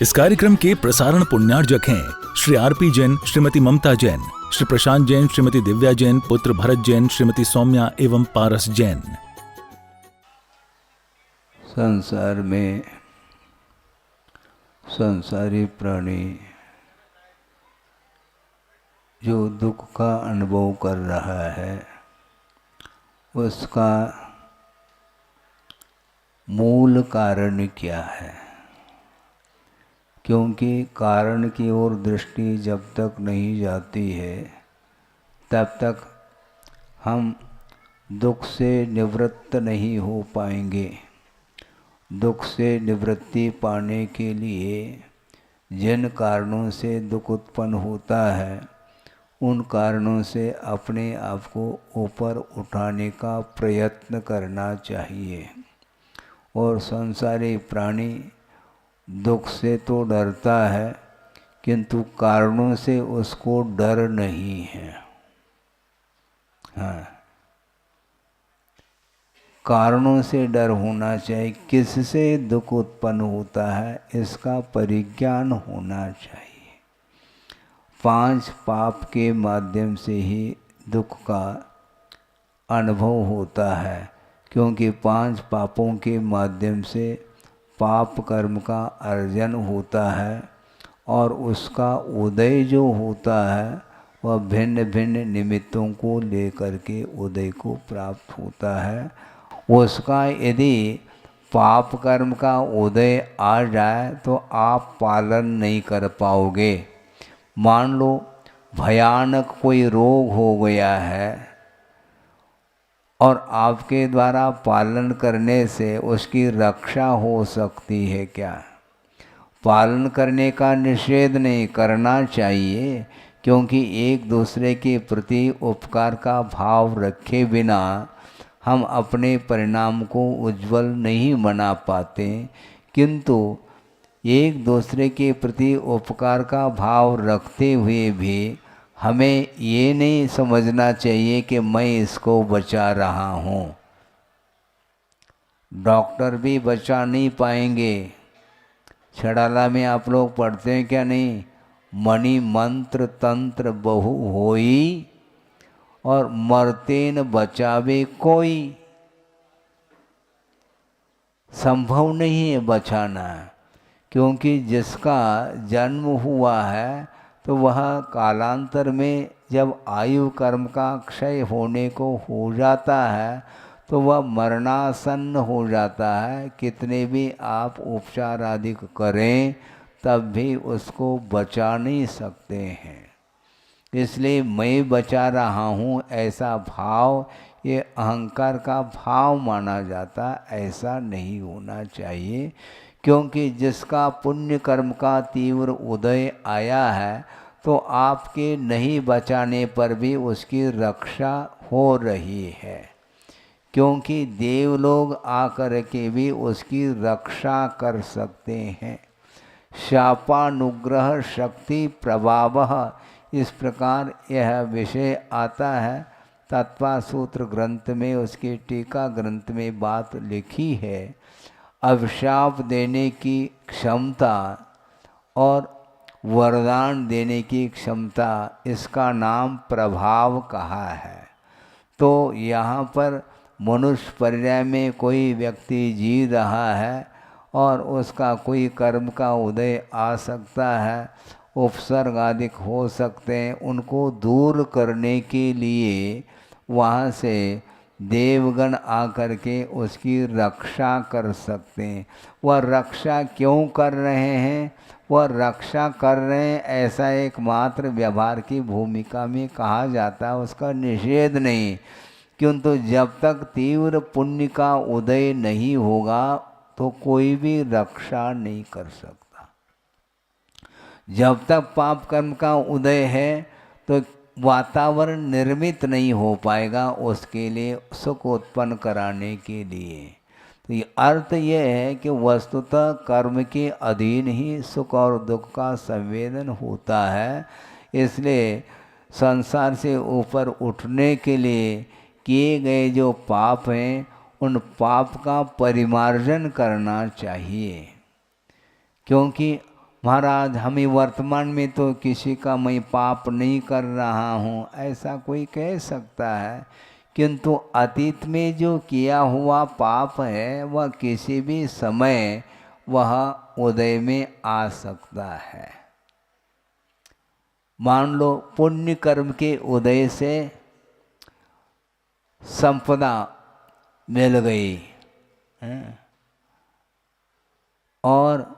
इस कार्यक्रम के प्रसारण पुण्यार्जक हैं श्री आरपी जैन, श्रीमती ममता जैन, श्री प्रशांत जैन, श्रीमती दिव्या जैन, पुत्र भरत जैन, श्रीमती सौम्या एवं पारस जैन। संसार में संसारी प्राणी जो दुख का अनुभव कर रहा है उसका मूल कारण क्या है? क्योंकि कारण की ओर दृष्टि जब तक नहीं जाती है तब तक हम दुख से निवृत्त नहीं हो पाएंगे। दुख से निवृत्ति पाने के लिए जिन कारणों से दुख उत्पन्न होता है उन कारणों से अपने आप को ऊपर उठाने का प्रयत्न करना चाहिए। और संसारी प्राणी दुख से तो डरता है किंतु कारणों से उसको डर नहीं है। हाँ, कारणों से डर होना चाहिए। किससे दुख उत्पन्न होता है इसका परिज्ञान होना चाहिए। 5 पाप के माध्यम से ही दुख का अनुभव होता है, क्योंकि 5 पापों के माध्यम से पाप कर्म का अर्जन होता है और उसका उदय जो होता है वह भिन्न भिन्न निमित्तों को लेकर के उदय को प्राप्त होता है। उसका यदि पाप कर्म का उदय आ जाए तो आप पालन नहीं कर पाओगे। मान लो भयानक कोई रोग हो गया है और आपके द्वारा पालन करने से उसकी रक्षा हो सकती है क्या? पालन करने का निषेध नहीं करना चाहिए, क्योंकि एक दूसरे के प्रति उपकार का भाव रखे बिना हम अपने परिणाम को उज्जवल नहीं बना पाते। किंतु एक दूसरे के प्रति उपकार का भाव रखते हुए भी हमें ये नहीं समझना चाहिए कि मैं इसको बचा रहा हूँ। डॉक्टर भी बचा नहीं पाएंगे। छड़ाला में आप लोग पढ़ते हैं क्या? नहीं, मणि मंत्र तंत्र बहु होई और मरते न बचावे कोई। संभव नहीं है बचाना, क्योंकि जिसका जन्म हुआ है तो वह कालांतर में जब आयु कर्म का क्षय होने को हो जाता है तो वह मरणासन्न हो जाता है। कितने भी आप उपचार आदि करें तब भी उसको बचा नहीं सकते हैं। इसलिए मैं बचा रहा हूँ ऐसा भाव ये अहंकार का भाव माना जाता, ऐसा नहीं होना चाहिए। क्योंकि जिसका पुण्य कर्म का तीव्र उदय आया है तो आपके नहीं बचाने पर भी उसकी रक्षा हो रही है, क्योंकि देवलोग आकर के भी उसकी रक्षा कर सकते हैं। शापानुग्रह शक्ति प्रभावः, इस प्रकार यह विषय आता है। तत्वासूत्र ग्रंथ में उसकी टीका ग्रंथ में बात लिखी है। अभिशाप देने की क्षमता और वरदान देने की क्षमता, इसका नाम प्रभाव कहा है। तो यहाँ पर मनुष्य पर्याय में कोई व्यक्ति जी रहा है और उसका कोई कर्म का उदय आ सकता है, उपसर्ग आदि हो सकते हैं। उनको दूर करने के लिए वहाँ से देवगण आकर के उसकी रक्षा कर सकते हैं। वह रक्षा क्यों कर रहे हैं? वह रक्षा कर रहे हैं ऐसा एकमात्र व्यवहार की भूमिका में कहा जाता है, उसका निषेध नहीं। किंतु जब तक तीव्र पुण्य का उदय नहीं होगा तो कोई भी रक्षा नहीं कर सकता। जब तक पाप कर्म का उदय है तो वातावरण निर्मित नहीं हो पाएगा उसके लिए, सुख उत्पन्न कराने के लिए। तो ये अर्थ ये है कि वस्तुतः कर्म के अधीन ही सुख और दुख का संवेदन होता है। इसलिए संसार से ऊपर उठने के लिए किए गए जो पाप हैं उन पाप का परिमार्जन करना चाहिए, क्योंकि महाराज हमें वर्तमान में तो किसी का मैं पाप नहीं कर रहा हूँ, ऐसा कोई कह सकता है, किंतु अतीत में जो किया हुआ पाप है वह किसी भी समय वह उदय में आ सकता है। मान लो पुण्य कर्म के उदय से संपदा मिल गई है, और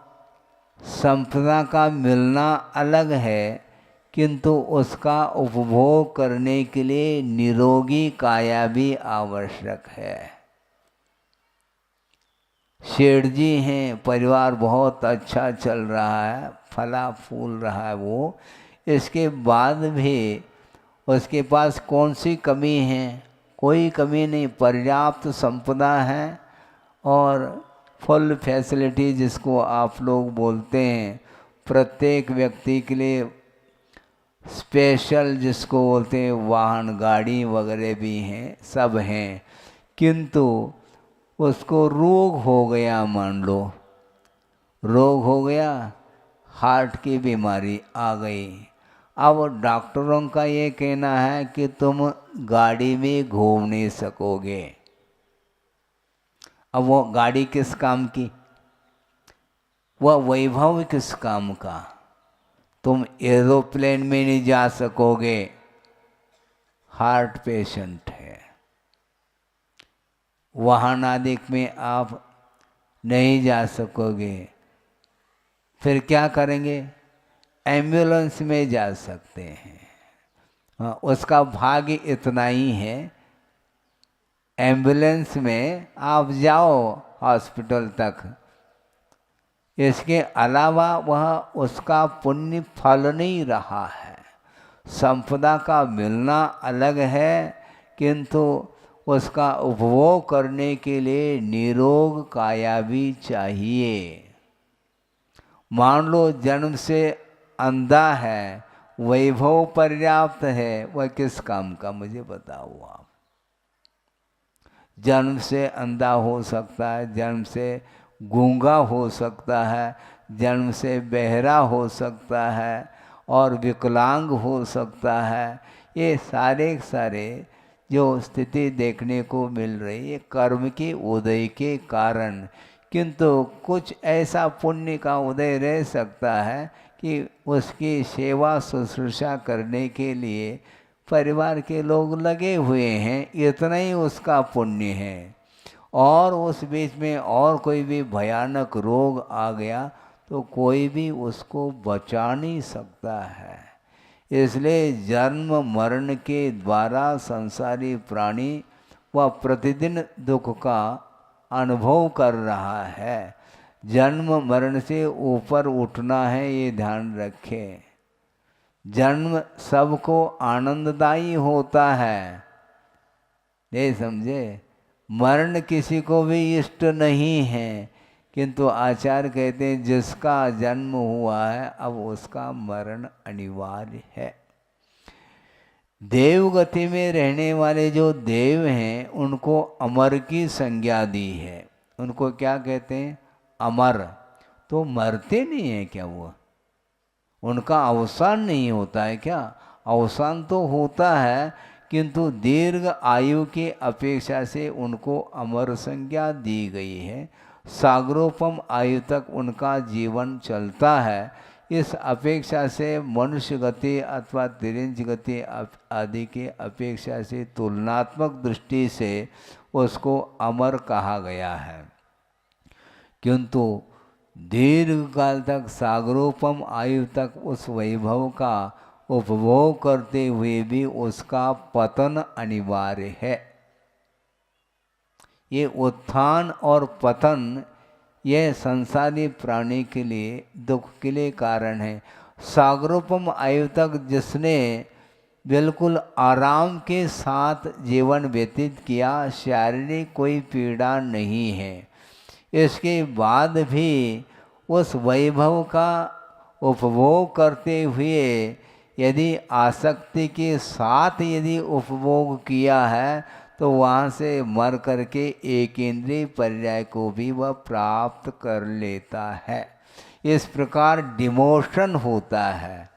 संपदा का मिलना अलग है, किंतु उसका उपभोग करने के लिए निरोगी काया भी आवश्यक है। सेठ जी हैं, परिवार बहुत अच्छा चल रहा है, फला फूल रहा है वो, इसके बाद भी उसके पास कौन सी कमी है? कोई कमी नहीं, पर्याप्त संपदा है और फुल फैसिलिटी जिसको आप लोग बोलते हैं, प्रत्येक व्यक्ति के लिए स्पेशल जिसको बोलते हैं वाहन गाड़ी वगैरह भी हैं, सब हैं, किंतु उसको रोग हो गया, मान लो रोग हो गया, हार्ट की बीमारी आ गई। अब डॉक्टरों का ये कहना है कि तुम गाड़ी में घूम नहीं सकोगे। अब वो गाड़ी किस काम की, वह वैभव किस काम का? तुम एरोप्लेन में नहीं जा सकोगे, हार्ट पेशेंट है। वाहन आदि में आप नहीं जा सकोगे, फिर क्या करेंगे? एम्बुलेंस में जा सकते हैं। हाँ, उसका भाग्य इतना ही है, एम्बुलेंस में आप जाओ हॉस्पिटल तक, इसके अलावा वह उसका पुण्य फल नहीं रहा है। संपदा का मिलना अलग है, किंतु उसका उपभोग करने के लिए निरोग काया भी चाहिए। मान लो जन्म से अंधा है, वैभव पर्याप्त है, वह किस काम का? मुझे बताओ आप। जन्म से अंधा हो सकता है, जन्म से गूंगा हो सकता है, जन्म से बहरा हो सकता है, और विकलांग हो सकता है। ये सारे जो स्थिति देखने को मिल रही है कर्म के उदय के कारण, किंतु कुछ ऐसा पुण्य का उदय रह सकता है कि उसकी सेवा शुश्रूषा करने के लिए परिवार के लोग लगे हुए हैं, इतना ही उसका पुण्य है। और उस बीच में और कोई भी भयानक रोग आ गया तो कोई भी उसको बचा नहीं सकता है। इसलिए जन्म मरण के द्वारा संसारी प्राणी वह प्रतिदिन दुख का अनुभव कर रहा है। जन्म मरण से ऊपर उठना है, ये ध्यान रखें। जन्म सबको आनंददायी होता है, ये समझे। मरण किसी को भी इष्ट नहीं है, किंतु आचार्य कहते हैं जिसका जन्म हुआ है अब उसका मरण अनिवार्य है। देवगति में रहने वाले जो देव हैं उनको अमर की संज्ञा दी है। उनको क्या कहते हैं? अमर। तो मरते नहीं है क्या वो? उनका अवसान नहीं होता है क्या? अवसान तो होता है, किंतु दीर्घ आयु की अपेक्षा से उनको अमर संज्ञा दी गई है। सागरोपम आयु तक उनका जीवन चलता है। इस अपेक्षा से मनुष्य गति अथवा तिरंज गति आदि के अपेक्षा से तुलनात्मक दृष्टि से उसको अमर कहा गया है। किंतु दीर्घ काल तक सागरोपम आयु तक उस वैभव का उपभोग करते हुए भी उसका पतन अनिवार्य है। ये उत्थान और पतन यह संसारी प्राणी के लिए दुख के लिए कारण है। सागरोपम आयु तक जिसने बिल्कुल आराम के साथ जीवन व्यतीत किया, शारीरिक कोई पीड़ा नहीं है, इसके बाद भी उस वैभव का उपभोग करते हुए यदि आसक्ति के साथ यदि उपभोग किया है तो वहाँ से मर करके एक इंद्रिय पर्याय को भी वह प्राप्त कर लेता है। इस प्रकार डिमोशन होता है,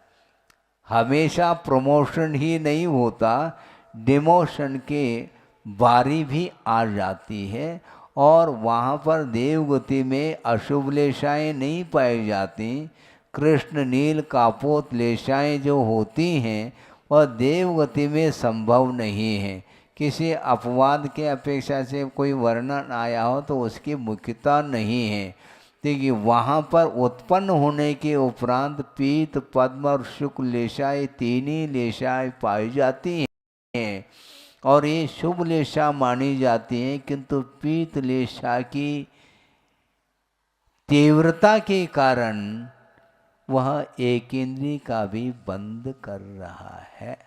हमेशा प्रमोशन ही नहीं होता, डिमोशन के बारी भी आ जाती है और वहाँ पर देवगति में अशुभ लेशाएँ नहीं पाई जाती। कृष्ण नील कापोत लेशाएँ जो होती हैं वह देवगति में संभव नहीं है। किसी अपवाद के अपेक्षा से कोई वर्णन आया हो तो उसकी मुख्यता नहीं है। देखिए वहाँ पर उत्पन्न होने के उपरांत पीत, पद्म और शुक्ल लेशाएँ, तीन ही लेशाएँ पाई जाती हैं और ये शुभ लेशा मानी जाती हैं, किंतु पीत लेशा की तीव्रता के कारण वह एक इंद्रिय का भी बंद कर रहा है।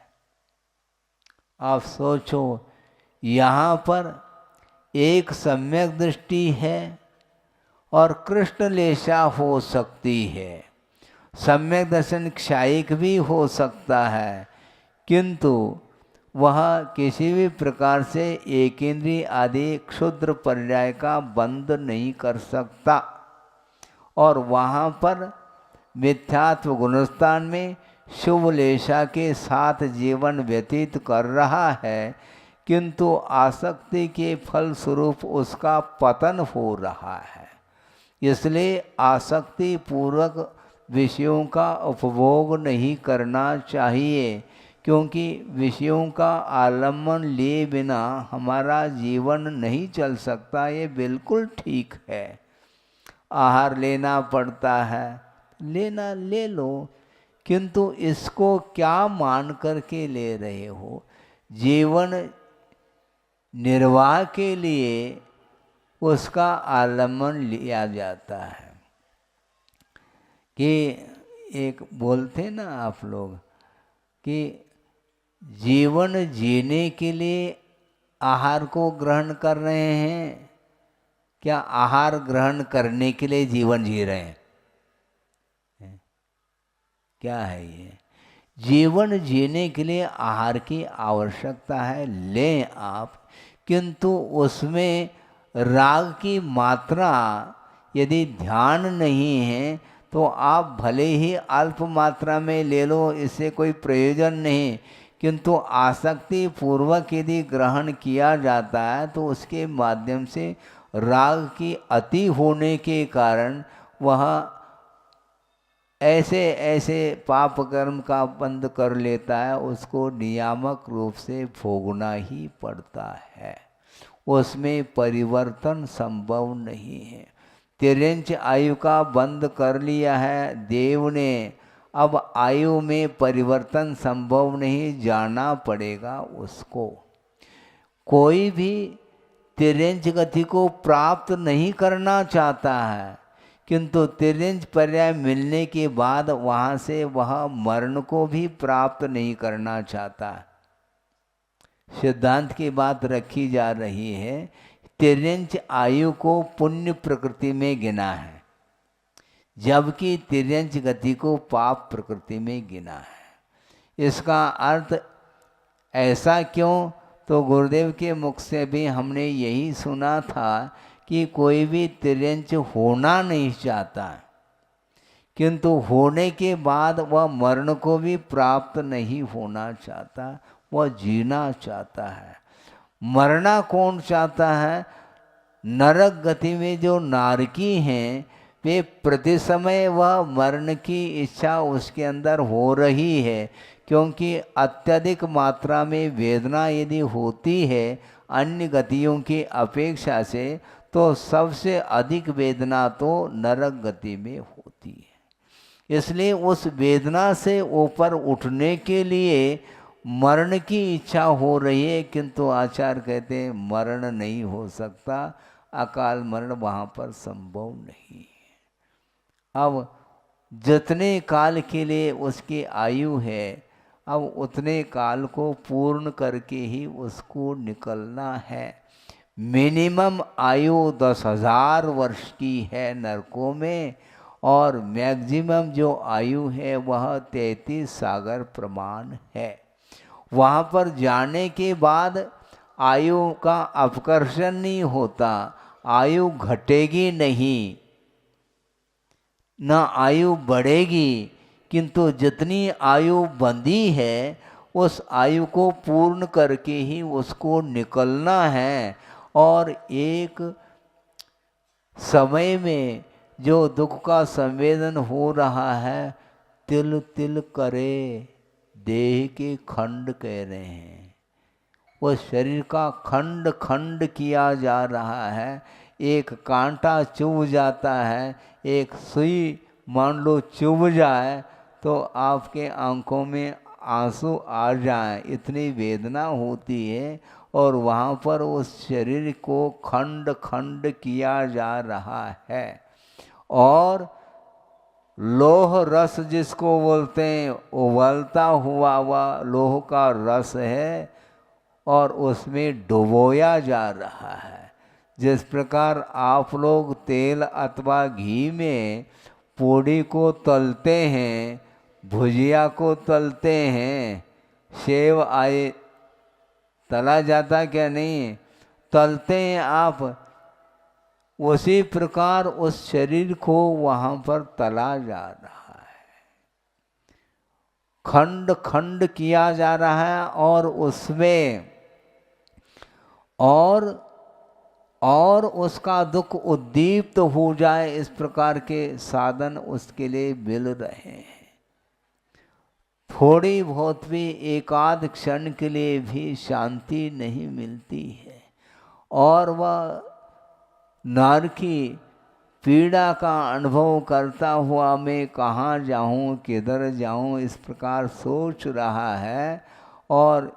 आप सोचो, यहाँ पर एक सम्यक दृष्टि है और कृष्ण लेशा हो सकती है, सम्यक दर्शन क्षायिक भी हो सकता है, किंतु वह किसी भी प्रकार से एक इंद्रिय आदि क्षुद्र पर्याय का बंद नहीं कर सकता। और वहाँ पर मिथ्यात्व गुणस्थान में शुभ लेशा के साथ जीवन व्यतीत कर रहा है, किंतु आसक्ति के फल स्वरूप उसका पतन हो रहा है। इसलिए आसक्ति पूर्वक विषयों का उपभोग नहीं करना चाहिए, क्योंकि विषयों का आलम्बन लिए बिना हमारा जीवन नहीं चल सकता। ये बिल्कुल ठीक है, आहार लेना पड़ता है, लेना ले लो, किंतु इसको क्या मान करके ले रहे हो? जीवन निर्वाह के लिए उसका आलम्बन लिया जाता है। कि एक बोलते ना आप लोग कि जीवन जीने के लिए आहार को ग्रहण कर रहे हैं, क्या आहार ग्रहण करने के लिए जीवन जी रहे हैं? क्या है ये? जीवन जीने के लिए आहार की आवश्यकता है, लें आप, किंतु उसमें राग की मात्रा यदि ध्यान नहीं है तो आप भले ही अल्प मात्रा में ले लो, इससे कोई प्रयोजन नहीं, किंतु आसक्ति पूर्वक यदि ग्रहण किया जाता है तो उसके माध्यम से राग की अति होने के कारण वह ऐसे ऐसे पाप कर्म का बंद कर लेता है, उसको नियामक रूप से भोगना ही पड़ता है, उसमें परिवर्तन संभव नहीं है। तिरंच आयु का बंद कर लिया है देव ने, अब आयु में परिवर्तन संभव नहीं, जाना पड़ेगा उसको। कोई भी तिरंच गति को प्राप्त नहीं करना चाहता है, किंतु तिरंच पर्याय मिलने के बाद वहाँ से वह मरण को भी प्राप्त नहीं करना चाहता। सिद्धांत की बात रखी जा रही है, तिरंच आयु को पुण्य प्रकृति में गिना है, जबकि तिरंच गति को पाप प्रकृति में गिना है। इसका अर्थ ऐसा क्यों? तो गुरुदेव के मुख से भी हमने यही सुना था कि कोई भी तिरंच होना नहीं चाहता, किंतु होने के बाद वह मरण को भी प्राप्त नहीं होना चाहता, वह जीना चाहता है। मरना कौन चाहता है? नरक गति में जो नारकी हैं वे प्रति समय वह मरण की इच्छा उसके अंदर हो रही है, क्योंकि अत्यधिक मात्रा में वेदना यदि होती है अन्य गतियों की अपेक्षा से, तो सबसे अधिक वेदना तो नरक गति में होती है। इसलिए उस वेदना से ऊपर उठने के लिए मरण की इच्छा हो रही है, किंतु आचार्य कहते हैं मरण नहीं हो सकता, अकाल मरण वहाँ पर संभव नहीं है। अब जितने काल के लिए उसकी आयु है, अब उतने काल को पूर्ण करके ही उसको निकलना है। मिनिमम आयु 10,000 वर्ष की है नरकों में, और मैक्सिमम जो आयु है वह 33 सागर प्रमाण है। वहाँ पर जाने के बाद आयु का अपकर्षण नहीं होता, आयु घटेगी नहीं, न आयु बढ़ेगी, किंतु जितनी आयु बंधी है उस आयु को पूर्ण करके ही उसको निकलना है। और एक समय में जो दुख का संवेदन हो रहा है, तिल तिल करे देह के खंड कह रहे हैं। उस शरीर का खंड खंड किया जा रहा है। एक कांटा चुभ जाता है, एक सुई मान लो चुभ जाए तो आपके आंखों में आंसू आ जाए, इतनी वेदना होती है। और वहाँ पर उस शरीर को खंड खंड किया जा रहा है। और लोह रस जिसको बोलते हैं, उबलता हुआ वह लोह का रस है और उसमें डुबोया जा रहा है। जिस प्रकार आप लोग तेल अथवा घी में पूड़ी को तलते हैं, भुजिया को तलते हैं, सेव आए तला जाता क्या नहीं, तलते हैं आप, उसी प्रकार उस शरीर को वहाँ पर तला जा रहा है, खंड खंड किया जा रहा है। और उसमें और उसका दुख उद्दीप्त हो जाए, इस प्रकार के साधन उसके लिए मिल रहे हैं। थोड़ी बहुत भी एकाध क्षण के लिए भी शांति नहीं मिलती है। और वह नरकी पीड़ा का अनुभव करता हुआ मैं कहाँ जाऊँ, किधर जाऊँ, इस प्रकार सोच रहा है। और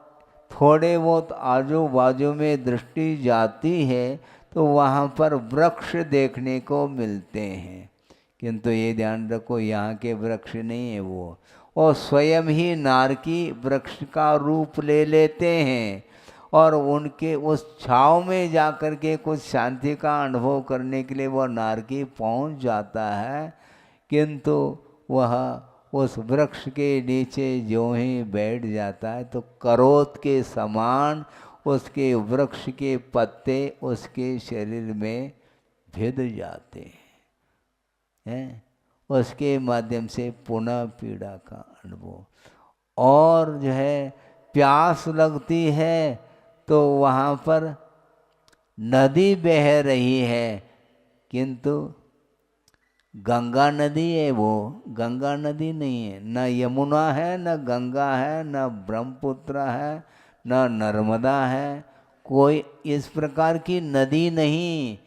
थोड़े बहुत आजू बाजू में दृष्टि जाती है तो वहाँ पर वृक्ष देखने को मिलते हैं, किंतु ये ध्यान रखो यहाँ के वृक्ष नहीं है वो, और स्वयं ही नारकी वृक्ष का रूप ले लेते हैं। और उनके उस छाँव में जा कर के कुछ शांति का अनुभव करने के लिए वह नारकी पहुंच जाता है, किंतु वह उस वृक्ष के नीचे जो ही बैठ जाता है तो करोत के समान उसके वृक्ष के पत्ते उसके शरीर में भिद जाते हैं। उसके माध्यम से पुनः पीड़ा का अनुभव। और जो है प्यास लगती है तो वहाँ पर नदी बह रही है, किंतु गंगा नदी है, वो गंगा नदी नहीं है, न यमुना है, न गंगा है, न ब्रह्मपुत्र है, न नर्मदा है, कोई इस प्रकार की नदी नहीं,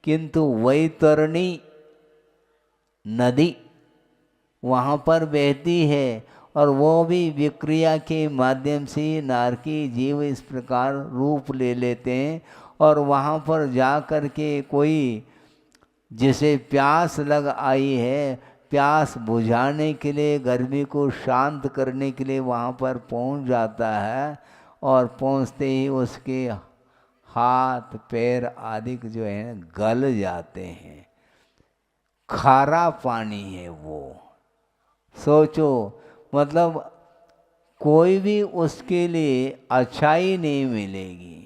किंतु वैतरणी नदी वहाँ पर बहती है। और वो भी विक्रिया के माध्यम से नारकी जीव इस प्रकार रूप ले लेते हैं। और वहाँ पर जा कर के कोई जिसे प्यास लग आई है, प्यास बुझाने के लिए, गर्मी को शांत करने के लिए वहाँ पर पहुँच जाता है। और पहुँचते ही उसके हाथ पैर आदि जो है गल जाते हैं, खारा पानी है वो। सोचो, मतलब कोई भी उसके लिए अच्छाई नहीं मिलेगी।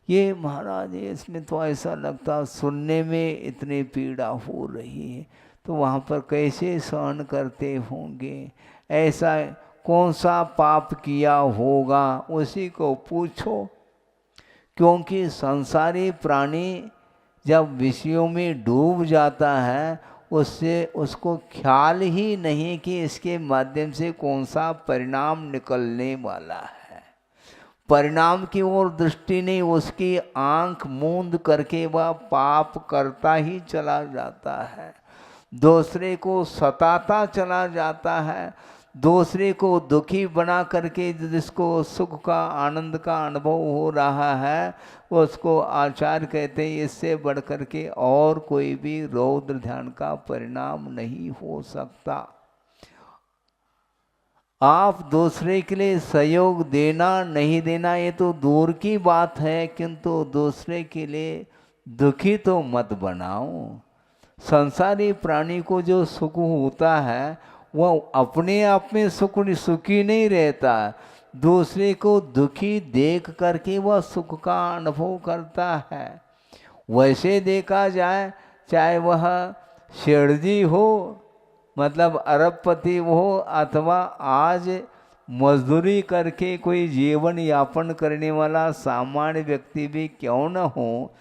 ये महाराज इसमें तो ऐसा लगता सुनने में इतनी पीड़ा हो रही है तो वहाँ पर कैसे सहन करते होंगे, ऐसा कौन सा पाप किया होगा उसी को पूछो। क्योंकि संसारी प्राणी जब विषयों में डूब जाता है उससे उसको ख्याल ही नहीं कि इसके माध्यम से कौन सा परिणाम निकलने वाला है। परिणाम की ओर दृष्टि नहीं, उसकी आंख मूंद करके वह पाप करता ही चला जाता है, दूसरे को सताता चला जाता है, दूसरे को दुखी बना करके जिसको सुख का आनंद का अनुभव हो रहा है उसको आचार्य कहते हैं इससे बढ़ कर के और कोई भी रौद्र ध्यान का परिणाम नहीं हो सकता। आप दूसरे के लिए सहयोग देना नहीं देना ये तो दूर की बात है, किंतु दूसरे के लिए दुखी तो मत बनाओ। संसारी प्राणी को जो सुख होता है वह अपने आप में सुखी नहीं रहता, दूसरे को दुखी देख करके वह सुख का अनुभव करता है। वैसे देखा जाए चाहे वह शेठ जी हो मतलब अरबपति हो अथवा आज मजदूरी करके कोई जीवन यापन करने वाला सामान्य व्यक्ति भी क्यों न हो,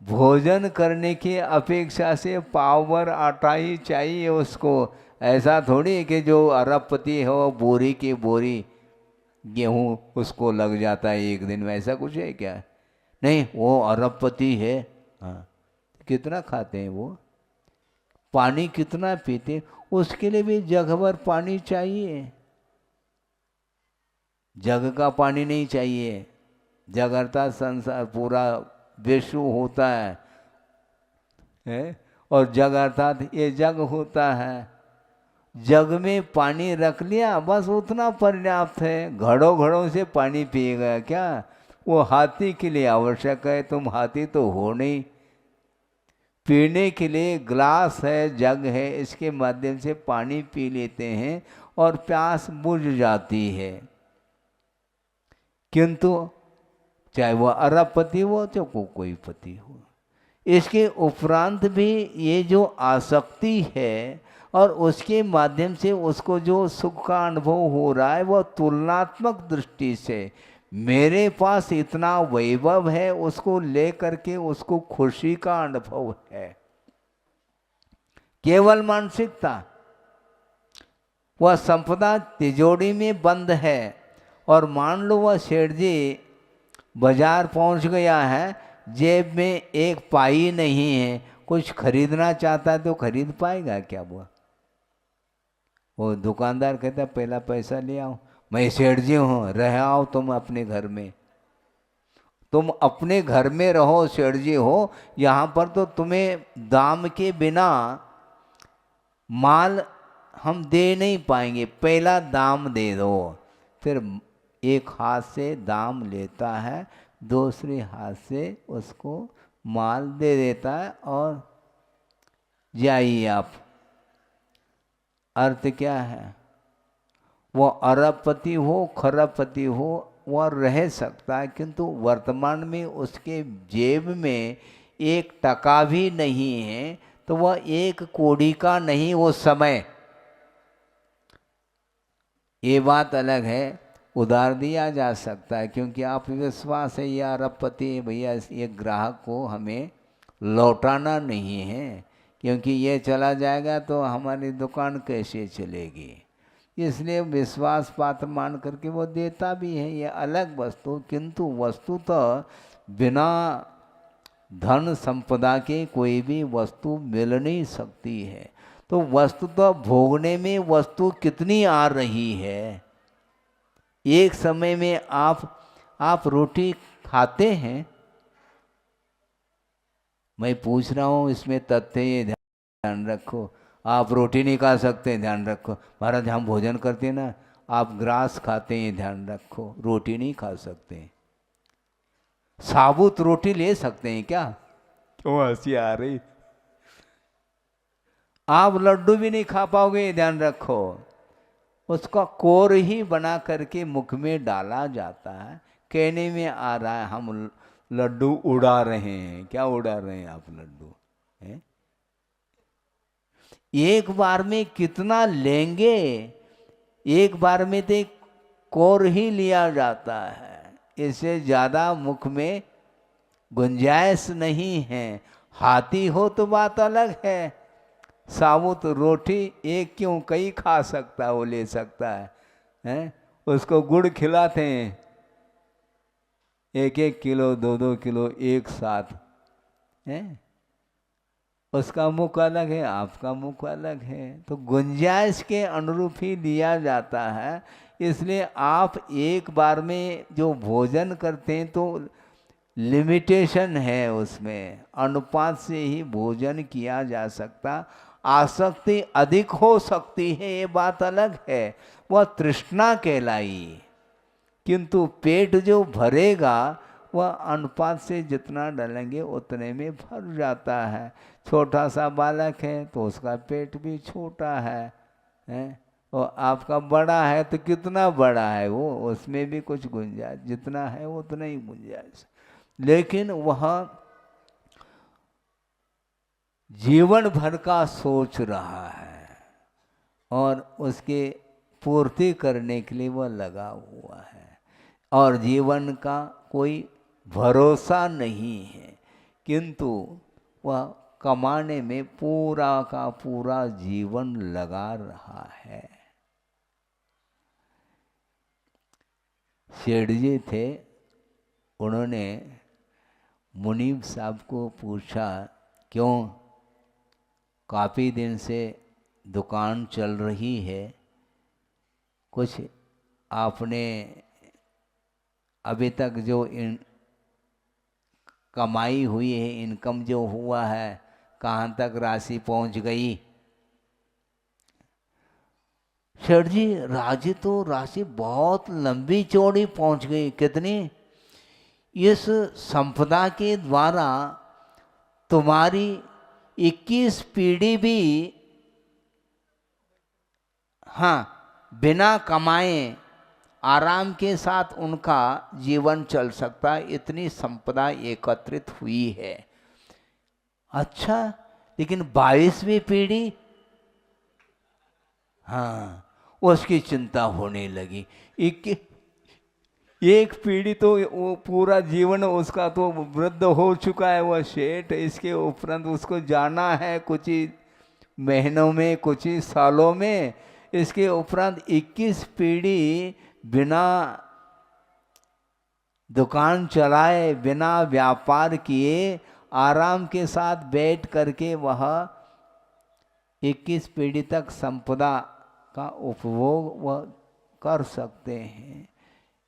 भोजन करने की अपेक्षा से पावर आटा ही चाहिए उसको। ऐसा थोड़ी है कि जो अरबपति है वो बोरी की बोरी गेहूँ उसको लग जाता है एक दिन में, ऐसा कुछ है क्या? नहीं, वो अरबपति है। हाँ, कितना खाते हैं वो, पानी कितना पीते, उसके लिए भी जग भर पानी चाहिए। जग का पानी नहीं चाहिए। जग अर्थात संसार पूरा विश्व होता है? और जग अर्थात ये जग होता है। जग में पानी रख लिया बस उतना पर्याप्त है। घड़ों घड़ों से पानी पिएगा क्या? वो हाथी के लिए आवश्यक है, तुम हाथी तो हो नहीं। पीने के लिए ग्लास है, जग है, इसके माध्यम से पानी पी लेते हैं और प्यास बुझ जाती है। किंतु चाहे वह अरबपति हो चाहे कोई पति हो, इसके उपरांत भी ये जो आसक्ति है और उसके माध्यम से उसको जो सुख का अनुभव हो रहा है वह तुलनात्मक दृष्टि से मेरे पास इतना वैभव है उसको ले करके उसको खुशी का अनुभव है। केवल मानसिकता। वह संपदा तिजोरी में बंद है और मान लो वह सेठ जी बाजार पहुंच गया है, जेब में एक पाई नहीं है, कुछ खरीदना चाहता है तो खरीद पाएगा क्या? वो दुकानदार कहता है पहला पैसा ले आओ, मैं सेठ जी हूँ, रह आओ तुम अपने घर में। तुम अपने घर में रहो, सेठ जी हो, यहाँ पर तो तुम्हें दाम के बिना माल हम दे नहीं पाएंगे, पहला दाम दे दो। फिर एक हाथ से दाम लेता है, दूसरे हाथ से उसको माल दे देता है और जाइए आप। अर्थ क्या है? वो अरबपति हो खरबपति हो वह रह सकता है, किंतु वर्तमान में उसके जेब में 1 टका भी नहीं है, तो वह 1 कौड़ी का नहीं वो समय। ये बात अलग है, उधार दिया जा सकता है, क्योंकि आप विश्वास है ये अरबपति भैया ये ग्राहक को हमें लौटाना नहीं है, क्योंकि ये चला जाएगा तो हमारी दुकान कैसे चलेगी। इसलिए विश्वास पात्र मान करके वो देता भी है, ये अलग वस्तु। किंतु वस्तु तो बिना धन संपदा के कोई भी वस्तु मिल नहीं सकती है। तो वस्तु तो भोगने में वस्तु कितनी आ रही है। एक समय में आप रोटी खाते हैं, मैं पूछ रहा हूँ, इसमें तथ्य ये ध्यान रखो। आप रोटी नहीं खा सकते, ध्यान रखो। महाराज हम भोजन करते हैं ना, आप ग्रास खाते हैं, ध्यान रखो, रोटी नहीं खा सकते। साबुत रोटी ले सकते हैं क्या? क्यों हंसी आ रही? आप लड्डू भी नहीं खा पाओगे, ध्यान रखो। उसका कोर ही बना करके मुख में डाला जाता है। कहने में आ रहा है हम लड्डू उड़ा रहे हैं। क्या उड़ा रहे हैं आप लड्डू? हैं? एक बार में कितना लेंगे? एक बार में तो कोर ही लिया जाता है, इससे ज़्यादा मुख में गुंजाइश नहीं है। हाथी हो तो बात अलग है, साबुत रोटी एक क्यों कई खा सकता है, वो ले सकता है। उसको गुड़ खिलाते हैं 1-1 किलो 2-2 किलो एक साथ है। उसका मुख अलग है, आपका मुख अलग है, तो गुंजाइश के अनुरूप ही लिया जाता है। इसलिए आप एक बार में जो भोजन करते हैं तो लिमिटेशन है, उसमें अनुपात से ही भोजन किया जा सकता। आसक्ति अधिक हो सकती है, ये बात अलग है, वह तृष्णा कहलाई। किंतु पेट जो भरेगा वह अनुपात से जितना डालेंगे उतने में भर जाता है। छोटा सा बालक है तो उसका पेट भी छोटा है, और आपका बड़ा है तो कितना बड़ा है वो, उसमें भी कुछ गुंजाइश, जितना है उतना ही गुंजाइश। लेकिन वह जीवन भर का सोच रहा है, और उसके पूर्ति करने के लिए वह लगा हुआ है और जीवन का कोई भरोसा नहीं है, किंतु वह कमाने में पूरा का पूरा जीवन लगा रहा है। सेठ जी थे, उन्होंने मुनीब साहब को पूछा, क्यों काफ़ी दिन से दुकान चल रही है, कुछ आपने अभी तक जो कमाई हुई है, इनकम जो हुआ है, कहाँ तक राशि पहुँच गई? सेठ जी, राशि बहुत लंबी चौड़ी पहुँच गई। कितनी? इस संपदा के द्वारा तुम्हारी 21 पीढ़ी भी, हाँ, बिना कमाए आराम के साथ उनका जीवन चल सकता है, इतनी संपदा एकत्रित हुई है। अच्छा, लेकिन 22वीं पीढ़ी, हाँ, उसकी चिंता होने लगी। एक पीढ़ी तो वो पूरा जीवन उसका तो वृद्ध हो चुका है वह सेठ, इसके उपरांत उसको जाना है कुछ ही महीनों में, कुछ ही सालों में। इसके उपरांत 21 पीढ़ी बिना दुकान चलाए, बिना व्यापार किए, आराम के साथ बैठ करके वह 21 पीढ़ी तक संपदा का उपभोग वह कर सकते हैं।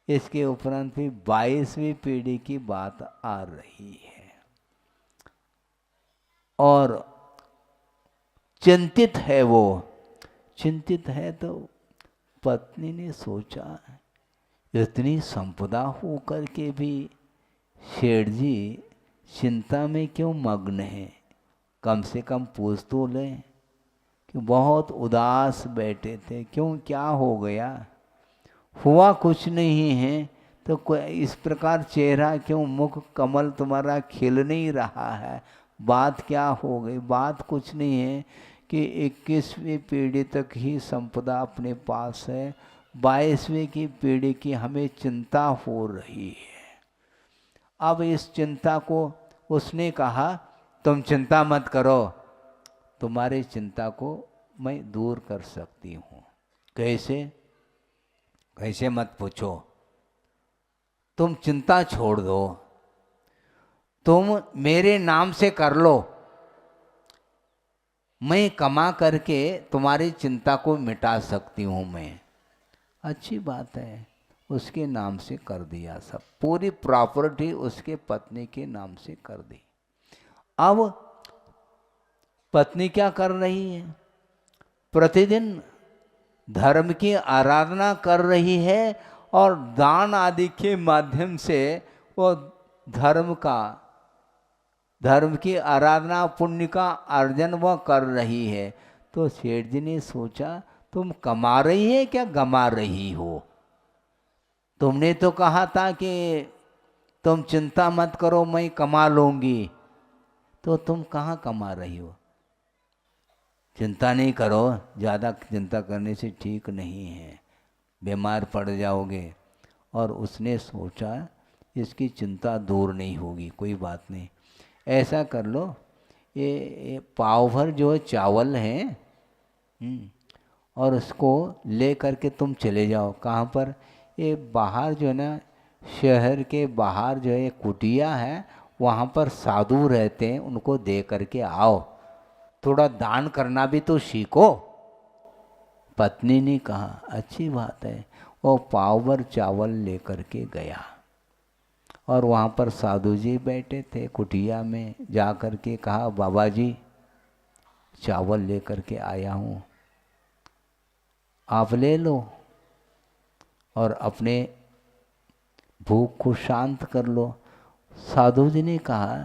इसके उपरांत भी 22वीं पीढ़ी की बात आ रही है और चिंतित है वो। चिंतित है तो पत्नी ने सोचा, इतनी संपदा हो करके भी सेठ जी चिंता में क्यों मग्न है? कम से कम पूछ तो लें कि बहुत उदास बैठे थे, क्यों, क्या हो गया? हुआ कुछ नहीं है तो कोई इस प्रकार चेहरा क्यों, मुख कमल तुम्हारा खिल नहीं रहा है? बात क्या हो गई? बात कुछ नहीं है कि 21वीं पीढ़ी तक ही संपदा अपने पास है, 22वीं की पीढ़ी की हमें चिंता हो रही है। अब इस चिंता को उसने कहा, तुम चिंता मत करो, तुम्हारी चिंता को मैं दूर कर सकती हूँ। कैसे? कैसे मत पूछो, तुम चिंता छोड़ दो, तुम मेरे नाम से कर लो, मैं कमा करके तुम्हारी चिंता को मिटा सकती हूँ मैं। अच्छी बात है, उसके नाम से कर दिया, सब पूरी प्रॉपर्टी उसके पत्नी के नाम से कर दी। अब पत्नी क्या कर रही है? प्रतिदिन धर्म की आराधना कर रही है और दान आदि के माध्यम से वो धर्म की आराधना, पुण्य का अर्जन वह कर रही है। तो सेठ जी ने सोचा, तुम कमा रही है क्या गमा रही हो? तुमने तो कहा था कि तुम चिंता मत करो, मैं कमा लूँगी, तो तुम कहाँ कमा रही हो? चिंता नहीं करो, ज़्यादा चिंता करने से ठीक नहीं है, बीमार पड़ जाओगे। और उसने सोचा इसकी चिंता दूर नहीं होगी, कोई बात नहीं, ऐसा कर लो, ये पाव भर जो चावल है और उसको ले करके तुम चले जाओ। कहाँ पर? ये बाहर जो है ना, शहर के बाहर जो है कुटिया है, वहाँ पर साधु रहते हैं, उनको दे करके आओ, थोड़ा दान करना भी तो सीखो। पत्नी ने कहा, अच्छी बात है। वो पाव भर चावल लेकर के गया और वहाँ पर साधु जी बैठे थे कुटिया में, जा कर के कहा, बाबा जी चावल लेकर के आया हूँ, आप ले लो और अपने भूख को शांत कर लो। साधु जी ने कहा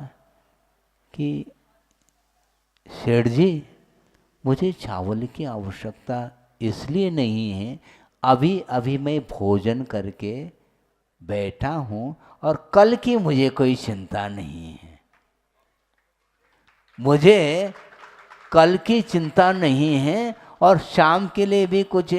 कि सेठ जी, मुझे चावल की आवश्यकता इसलिए नहीं है, अभी अभी मैं भोजन करके बैठा हूँ और कल की मुझे कोई चिंता नहीं है, मुझे कल की चिंता नहीं है और शाम के लिए भी कुछ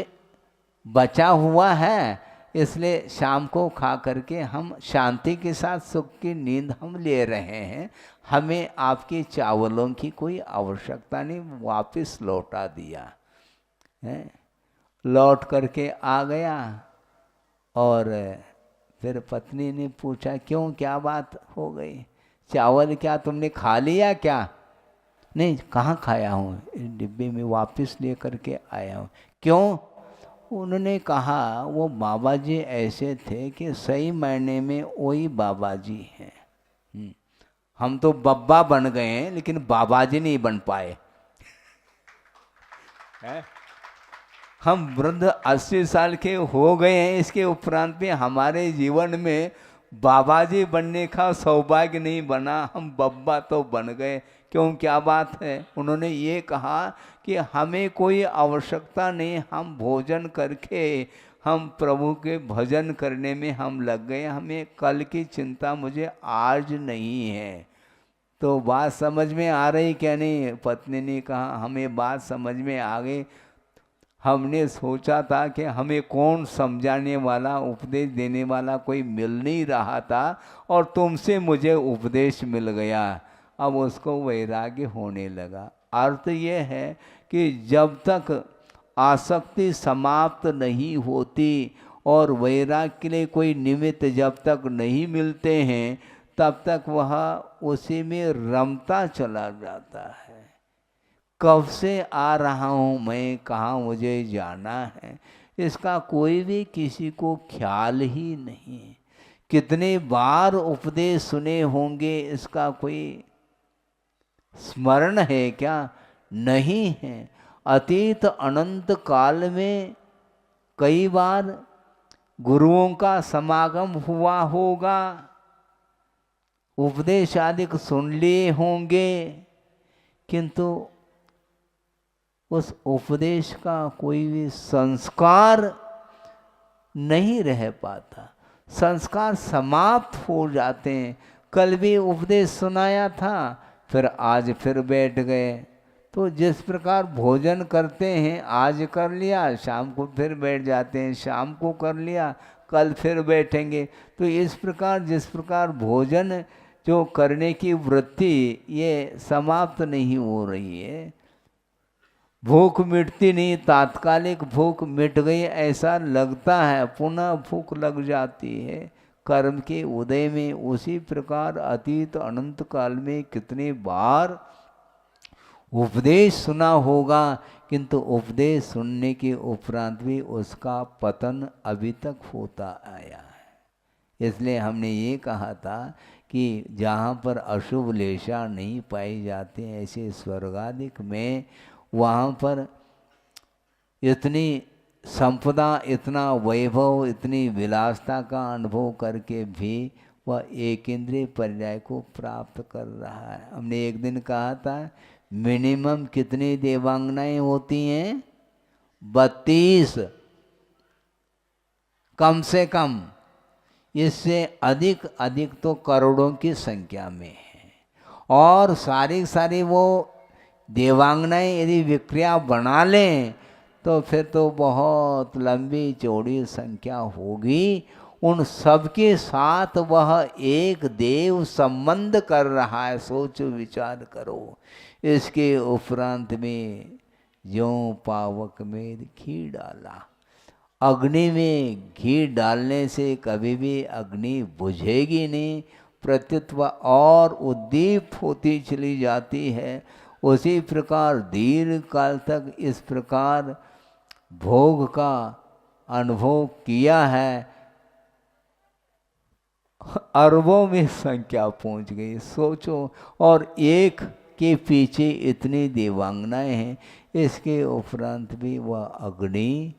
बचा हुआ है, इसलिए शाम को खा करके हम शांति के साथ सुख की नींद हम ले रहे हैं। हमें आपके चावलों की कोई आवश्यकता नहीं, वापस लौटा दिया है। लौट करके आ गया और फिर पत्नी ने पूछा, क्यों, क्या बात हो गई? चावल क्या तुमने खा लिया क्या? नहीं, कहाँ खाया हूँ, इस डिब्बे में वापस ले करके आया हूँ। क्यों? उन्होंने कहा वो बाबा जी ऐसे थे कि सही मायने में वही बाबा जी हैं। हम तो बब्बा बन गए हैं लेकिन बाबा जी नहीं बन पाए। हम वृद्ध 80 साल के हो गए हैं, इसके उपरांत भी हमारे जीवन में बाबा जी बनने का सौभाग्य नहीं बना, हम बब्बा तो बन गए। क्यों, क्या बात है? उन्होंने ये कहा कि हमें कोई आवश्यकता नहीं, हम भोजन करके हम प्रभु के भजन करने में हम लग गए, हमें कल की चिंता मुझे आज नहीं है। तो बात समझ में आ रही क्या नहीं? पत्नी ने कहा, हमें बात समझ में आ गई। हमने सोचा था कि हमें कौन समझाने वाला, उपदेश देने वाला कोई मिल नहीं रहा था, और तुमसे मुझे उपदेश मिल गया। अब उसको वैराग्य होने लगा। अर्थ ये है कि जब तक आसक्ति समाप्त नहीं होती और वैराग्य के लिए कोई निमित्त जब तक नहीं मिलते हैं, तब तक वह उसी में रमता चला जाता है। कब से आ रहा हूँ मैं, कहाँ मुझे जाना है, इसका कोई भी किसी को ख्याल ही नहीं। कितने बार उपदेश सुने होंगे, इसका कोई स्मरण है क्या? नहीं है। अतीत अनंत काल में कई बार गुरुओं का समागम हुआ होगा, उपदेश आदि सुन लिए होंगे, किंतु उस उपदेश का कोई भी संस्कार नहीं रह पाता। संस्कार समाप्त हो जाते हैं। कल भी उपदेश सुनाया था, फिर आज फिर बैठ गए। तो जिस प्रकार भोजन करते हैं, आज कर लिया, शाम को फिर बैठ जाते हैं, शाम को कर लिया, कल फिर बैठेंगे। तो इस प्रकार जिस प्रकार भोजन जो करने की वृत्ति ये समाप्त नहीं हो रही है। भूख मिटती नहीं, तात्कालिक भूख मिट गई ऐसा लगता है, पुनः भूख लग जाती है कर्म के उदय में। उसी प्रकार अतीत अनंत काल में कितने बार उपदेश सुना होगा, किंतु उपदेश सुनने के उपरांत भी उसका पतन अभी तक होता आया है। इसलिए हमने ये कहा था कि जहाँ पर अशुभ लेशा नहीं पाई जाते, ऐसे स्वर्गादिक में वहाँ पर इतनी संपदा, इतना वैभव, इतनी विलासता का अनुभव करके भी वह एक इंद्रिय पर्याय को प्राप्त कर रहा है। हमने एक दिन कहा था मिनिमम कितनी देवांगनाएं होती हैं? 32 कम से कम। इससे अधिक अधिक तो करोड़ों की संख्या में है। और सारी वो देवांगनाएं यदि विक्रिया बना लें तो फिर तो बहुत लंबी चौड़ी संख्या होगी। उन सबके साथ वह एक देव संबंध कर रहा है। सोचो, विचार करो। इसके उपरांत में ज्यों पावक में घी डाला। अग्नि में घी डालने से कभी भी अग्नि बुझेगी नहीं, प्रत्युत वह और उद्दीप्त होती चली जाती है। उसी प्रकार दीर्घ काल तक इस प्रकार भोग का अनुभव किया है। अरबों में संख्या पहुंच गई, सोचो। और एक के पीछे इतनी देवांगनाएं हैं। इसके उपरांत भी वह अग्नि,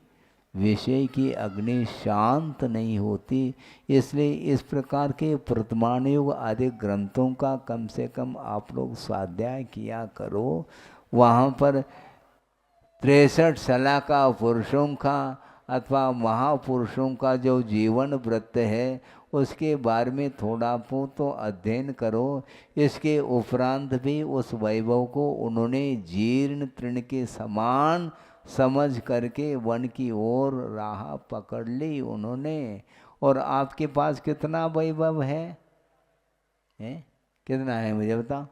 विषय की अग्नि शांत नहीं होती। इसलिए इस प्रकार के वर्तमान युग आदि ग्रंथों का कम से कम आप लोग स्वाध्याय किया करो। वहाँ पर 63 सलाह का पुरुषों का अथवा महापुरुषों का जो जीवन वृत्त है, उसके बारे में थोड़ा बहुत तो अध्ययन करो। इसके उपरांत भी उस वैभव को उन्होंने जीर्ण तृण के समान समझ करके वन की ओर राह पकड़ ली उन्होंने। और आपके पास कितना वैभव है? कितना है मुझे बताओ?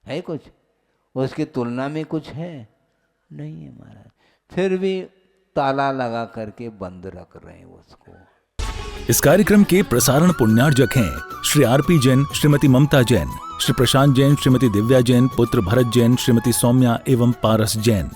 है कुछ? उसकी तुलना में कुछ है? नहीं है महाराज। फिर भी ताला लगा करके बंद रख रहे हैं उसको। इस कार्यक्रम के प्रसारण पुण्यार्जक हैं श्री आरपी जैन, श्रीमती ममता जैन, श्री प्रशांत जैन, श्रीमती दिव्या जैन, पुत्र भरत जैन, श्रीमती सौम्या एवं पारस जैन।